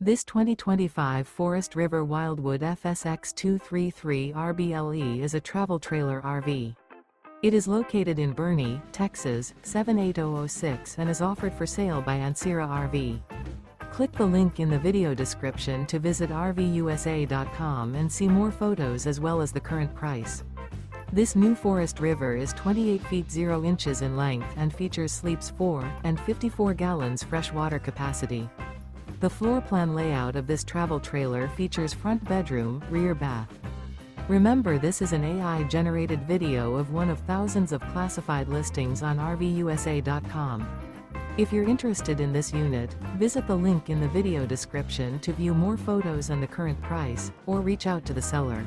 This 2025 Forest River Wildwood FSX 233 RBLE is a travel trailer RV. It is located in Boerne, Texas, 78006 and is offered for sale by Ancira RV. Click the link in the video description to visit RVUSA.com and see more photos as well as the current price. This new Forest River is 28 feet 0 inches in length and features sleeps 4 and 54 gallons fresh water capacity. The floor plan layout of this travel trailer features front bedroom, rear bath. Remember, this is an AI-generated video of one of thousands of classified listings on RVUSA.com. If you're interested in this unit, visit the link in the video description to view more photos and the current price, or reach out to the seller.